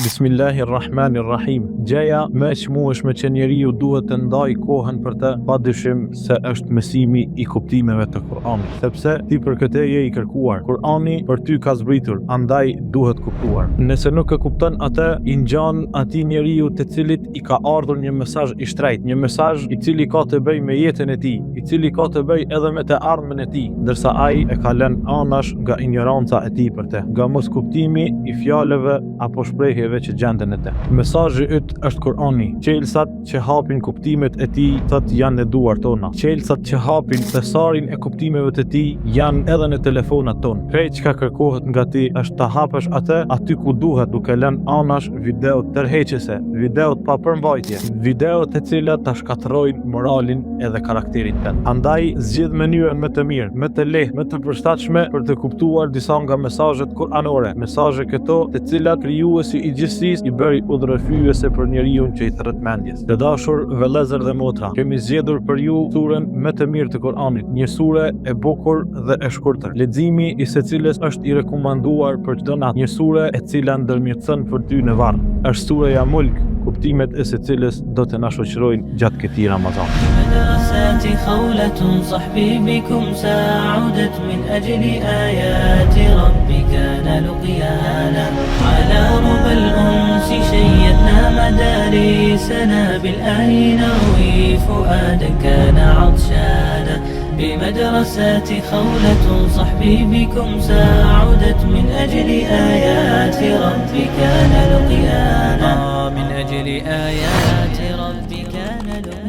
Bismillahirrahmanirrahim. Gjëja më e çmueshme që njeriu duhet të ndaj kohën për të, padyshim se është mësimi i kuptimeve të Kur'anit, sepse ti për këtë je i kërkuar. Kur'ani për ty ka zbritur, andaj duhet kuptuar. Nëse nuk e kupton atë, i ngjan atij njeriu të cilit i ka ardhur një mesazh i shtrejt, një mesazh i cili ka të bëjë me jetën e tij, i cili ka të bëjë edhe me të ardhmen e tij, ndërsa ai e ka lënë anash nga ignoranca e tij për të, nga mos kuptimi i fjalëve apo shprehjeve që gjenden e te. Mesazhi yt është Kur'ani. Qelsat që hapin kuptimet e tij thot janë në duart tona. Qelsat që hapin thesarin e kuptimeve të tij janë edhe në telefonat tonë. Krejt çka kërkohet nga ti është ta hapësh atë aty ku duhet, duke lënë anash videot tërheqëse, videot pa përmbajtje, videot të cilat ta shkatërrojnë moralin edhe karakterin tënd. Andaj zgjidh mënyrën më të mirë, më të lehtë, më të përshtatshme për të kuptuar disa nga mesazhet kuranore, mesazhe këto të cilat krijuesi i gjithësisë i bëri udhërrëfyese për njeriu që i thret mendjes. Të dashur vëllezër dhe motra, kemi zgjedhur për ju surën më të mirë të Kuranit, një sure e bukur dhe e shkurtër, leximi i secilës është i rekomanduar për çdo natë, një sure e cila ndërmjetëson për ty në varr. Është sureja Mulk, kuptimet e secilës do të na shoqërojnë gjatë këtij Ramazani. مدرساتي خولة صحبي بكم ساعدت من أجل آيات ربي كان لقيانا على ربى الأنس شيدنا مدارسنا بالآي نروي فؤادا كان عطشانا بمدرساتي خولة صحبي بكم ساعدت من أجل آيات ربي كان لقيانا من أجل آيات ربي كان لقيانا.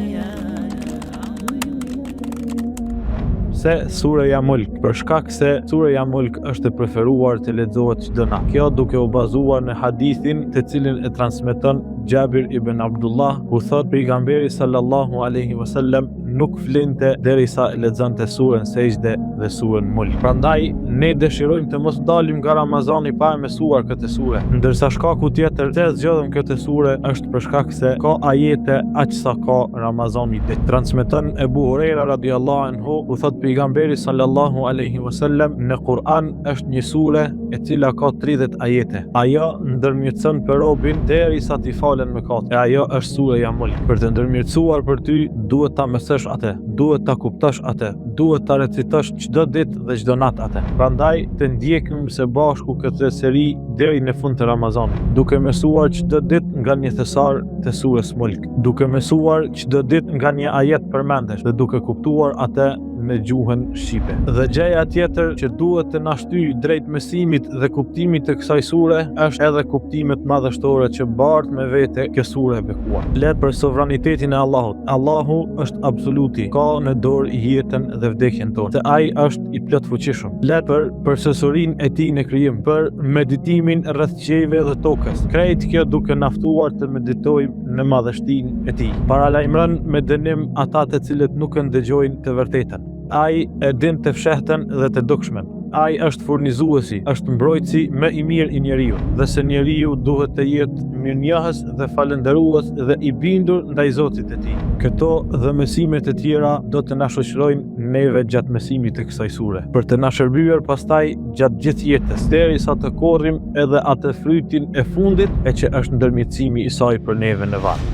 Se sureja Mulk, për shkak se sureja Mulk është e preferuar të lexohet çdo natë. Kjo duke u bazuar në hadithin të cilin e transmeton Jabir ibn Abdullah, ku thot pejgamberi sallallahu alaihi wasallam nuk flinte derisa e lexonte surën Sejdë dhe surën Mulk. Prandaj ne dëshirojmë të mos dalim nga Ramazani pa e mësuar këtë sure. Ndërsa shkaku tjetër të zgjodhëm këtë sure është për shkak se ka ajete aq sa ka Ramazani. Transmeton Ebu Huraira radhiyallahu anhu, ku thot pejgamberi sallallahu alaihi wasallam, në Kur'an është një sure e cila ka 30 ajete. Ajo ndërmjetëson për robin derisa t'i falen mëkat. E ajo është sureja Mulk. Për të ndërmjetësuar për ty duhet ta mësosh atë, duhet ta kuptosh atë, duhet ta recitosh çdo ditë dhe çdo natë atë. Prandaj të ndjekim së bashku këtë seri deri në fund të Ramazanit, duke mësuar çdo ditë nga një thesar të surës Mulk, duke mësuar çdo ditë nga një ajet përmendesh dhe duke kuptuar atë me gjuhën shqipe. Dhe gjëja tjetër që duhet të na shtyjë drejt mësimit dhe kuptimit të kësaj sure është edhe kuptimet madhështore që bart me vete kjo sure e bekuar. Flet për sovranitetin e Allahut. Allahu është absoluti, ka në dorë jetën dhe vdekjen tonë. Se ai është i plot fuqishëm. Flet për përsësurinë e tij në krijim, për meditimin rreth qiejve dhe tokës. Krejt kjo duke na ftuar të meditojmë në madhështinë e tij. Paralajmëron me dënim ata të cilët nuk e ndëgjojnë të vërtetën. Ai e din të fshehtën dhe të dukshmen. Ai është furnizuesi, është mbrojtësi më i mirë i njeriu, dhe se njeriu duhet të jetë mirënjohës dhe falënderues dhe i bindur ndaj Zotit të tij. Këto dhe mësimet e tjera do të na shoqërojnë neve gjatë mësimit të kësaj sure, për të na shërbyer pastaj gjatë gjithë jetës, derisa të korrim edhe atë frytin e fundit e që është ndërmjetësimi i saj për neve në varr.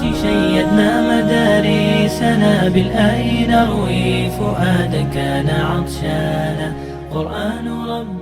شيدنا مدارسنا بالآي نروي فؤادا كان عطشانا قرآن رب